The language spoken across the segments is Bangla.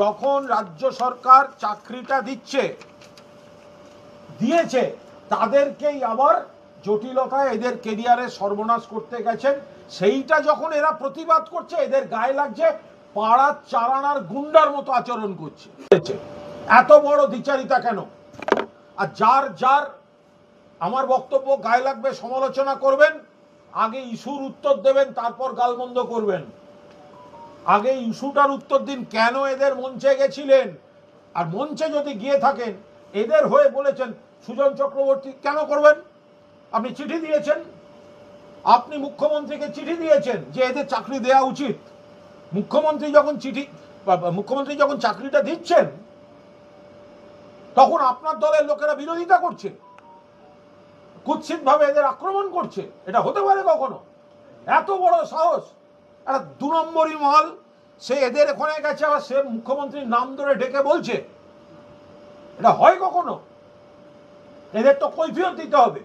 যখন রাজ্য সরকার চাকরিটা দিয়েছে তাদেরকেই আবার জটিলতায় এদের ক্যারিয়ারে সর্বনাশ করতে গেছেন। সেইটা যখন এরা প্রতিবাদ করছে, এদের গায়ে লাগছে, পাড়ার চালানার গুন্ডার মতো আচরণ করছে। এত বড় দ্বিচারিতা কেন? আর যার আমার বক্তব্য গায়ে লাগবে, সমালোচনা করবেন, আগে ইস্যুর উত্তর দেবেন, তারপর গালমন্দ করবেন। আগে ইস্যুটার উত্তর দিন, কেন এদের মঞ্চে গেছিলেন? আর মঞ্চে যদি গিয়ে থাকেন, এদের হয়ে বলেছেন সুজন চক্রবর্তী কেন করবেন? আপনি চিঠি দিয়েছেন, আপনি মুখ্যমন্ত্রীকে চিঠি দিয়েছেন যে এদের চাকরি দেওয়া উচিত। মুখ্যমন্ত্রী যখন চাকরিটা দিচ্ছেন, তখন আপনার দলের লোকেরা বিরোধিতা করছে, কুৎসিতভাবে এদের আক্রমণ করছে। এটা হতে পারে কখনো? এত বড় সাহস! একটা 2 নম্বরই মাল, সে এদের ওখানে গেছে, আবার সে মুখ্যমন্ত্রীর নাম ধরে ডেকে বলছে। এটা হয় কখনো? এদের তো কৈফিয়ত দিতে হবে।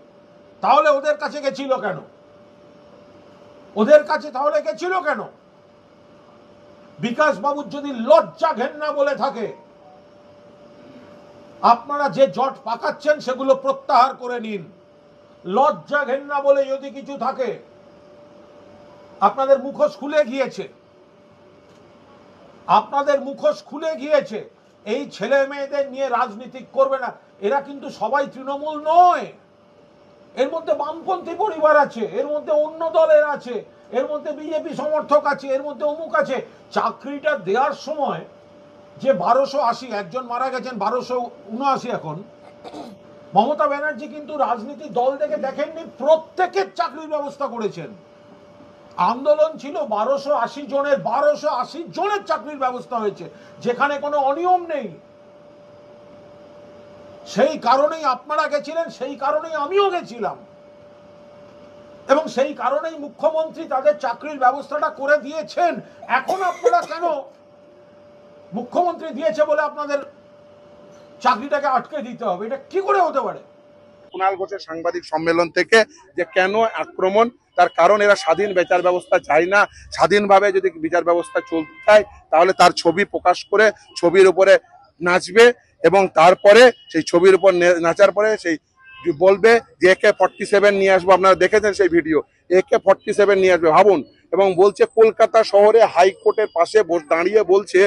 তাহলে ওদের কাছে গেছিল কেন? বিকাশ বাবুর যদি লজ্জা ঘেন্না বলে থাকে, আপনারা যে জট পাকাচ্ছেন সেগুলো প্রত্যাহার করে নিন। লজ্জা ঘেন্না বলে যদি কিছু থাকে, আপনাদের মুখোশ খুলে গিয়েছে। এই ছেলে মেয়েদের নিয়ে রাজনীতি করবে না। এরা কিন্তু সবাই তৃণমূল নয়। এর মধ্যে বামপন্থী পরিবার আছে, এর মধ্যে অন্য দলের আছে, এর মধ্যে বিজেপি সমর্থক আছে, এর মধ্যে অমুক আছে। চাকরিটা দেওয়ার সময় যে 1280, একজন মারা গেছেন, 1279 এখন। মমতা ব্যানার্জি কিন্তু রাজনীতি দল থেকে দেখেননি, প্রত্যেকের চাকরির ব্যবস্থা করেছেন। আন্দোলন ছিল 1280 জনের, 1280 জনের চাকরির ব্যবস্থা হয়েছে, যেখানে কোনো অনিয়ম নেই। সেই কারণেই আপনারা গেছিলেন, সেই কারণেই আমিও গেছিলাম, এবং সেই কারণেই মুখ্যমন্ত্রী তাদের চাকরির ব্যবস্থাটা করে দিয়েছেন। এখন আপনারা কেন মুখ্যমন্ত্রী দিয়েছে বলে আপনাদের চাকরিটাকে আটকে দিতে হবে? এটা কি করে হতে পারে? কুণাল ঘোষের সাংবাদিক সম্মেলন থেকে যে কেন আক্রমণ, তার কারণ এরা স্বাধীন বিচার ব্যবস্থা চায় না। স্বাধীনভাবে যদি বিচার ব্যবস্থা চলতে চায়, তাহলে তার ছবি প্রকাশ করে ছবির উপরে নাচবে, এবং তারপরে সেই ছবির উপর নাচার পরে সেই বলবে যে AK-47 নিয়ে আসবো। আপনারা দেখেছেন সেই ভিডিও, AK-47 নিয়ে আসবে, ভাবুন। এবং বলছে কলকাতা শহরে হাইকোর্টের পাশে দাঁড়িয়ে বলছে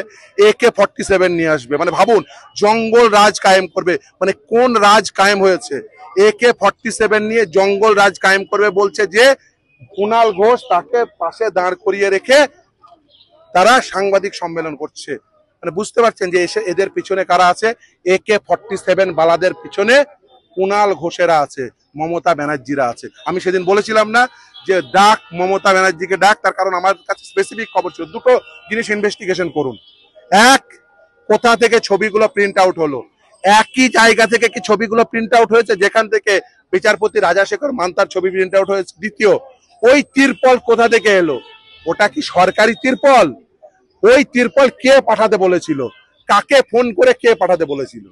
AK-47 নিয়ে আসবে। মানে ভাবুন, জঙ্গল রাজ কায়েম করবে। মানে কোন রাজ কায়েম হয়েছে? AK-47 নিয়ে জঙ্গল রাজ কায়েম করবে বলছে যে কুণাল ঘোষ, তাকে পাশে দাঁড় করিয়ে রেখে তারা সাংবাদিক সম্মেলন করছে। মানে বুঝতে পারছেন যে এদের পিছনে কারা আছে? AK-47 বালাদের পিছনে কুণাল ঘোষেরা আছে, মমতা ব্যানার্জিরা আছে। আমি সেদিন বলেছিলাম না যে ডাক মমতা ব্যানার্জিকে ডাক, তার কারণ আমার কাছে স্পেসিফিক খবর ছিল। দুটো জিনিস ইনভেস্টিগেশন করুন। এক, কোথা থেকে ছবিগুলো প্রিন্ট আউট হলো? একই জায়গা থেকে কি ছবিগুলো প্রিন্ট আউট হয়েছে যেখান থেকে বিচারপতি রাজাশেখর মান্তার ছবি প্রিন্ট আউট হয়েছে? দ্বিতীয়, ওই তিরপল কোথা থেকে এলো? ওটা কি সরকারি তিরপল? ওই তিরপল কে পাঠাতে বলেছিল? কাকে ফোন করে কে পাঠাতে বলেছিল?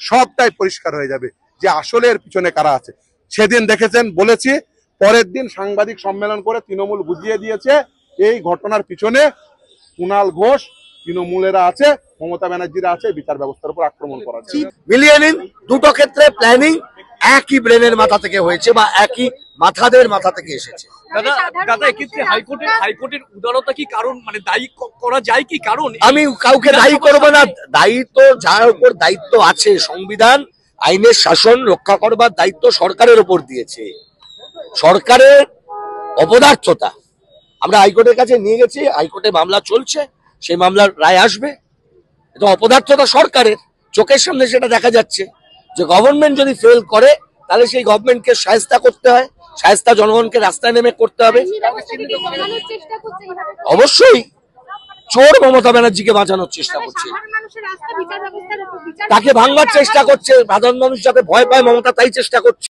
সবটাই পরিষ্কার হয়ে যাবে যে আসলে এর পিছনে কারা আছে। সেদিন দেখেছেন, বলেছি, পরের দিন সাংবাদিক সম্মেলন করে তৃণমূল বুঝিয়ে দিয়েছে এই ঘটনার পিছনে কুণাল ঘোষ, তৃণমূলেরা আছে, মমতা ব্যানার্জিরা আছে, বিচার ব্যবস্থার উপর আক্রমণ করার। মিলিয়ে নিন, দুটো ক্ষেত্রে প্ল্যানিং একই ব্রেনের মাথা থেকে হয়েছে বা একই মাথাদের মাথা থেকে এসেছে। দাদা এক্ষেত্রে হাইকোর্টের উদারতা কি কারণ, মানে দায়ী করা যায় কি কারণ? আমি কাউকে দায়ী করবো না। দায়িত্ব, যার উপর দায়িত্ব আছে, সংবিধান আইনের শাসন রক্ষা করবার দায়িত্ব সরকারের উপর দিয়েছে। সরকারের অপদার্থতা আমরা হাইকোর্টের কাছে নিয়ে গেছি, হাইকোর্টে মামলা চলছে, সেই মামলার রায় আসবে। এটা অপদার্থতা সরকারের, চোখের সামনে সেটা দেখা যাচ্ছে যে গভর্নমেন্ট যদি ফেল করে, তাহলে সেই গভর্নমেন্টকে শায়েস্তা করতে হয়, শায়েস্তা জনগণকে রাস্তায় নেমে করতে হবে। অবশ্যই চোর মমতা ব্যানার্জিকে বাঁচানোর চেষ্টা করছে, তাকে ভাঙবার চেষ্টা করছে। সাধারণ মানুষ যাতে ভয় পায় মমতা, তাই চেষ্টা করছে।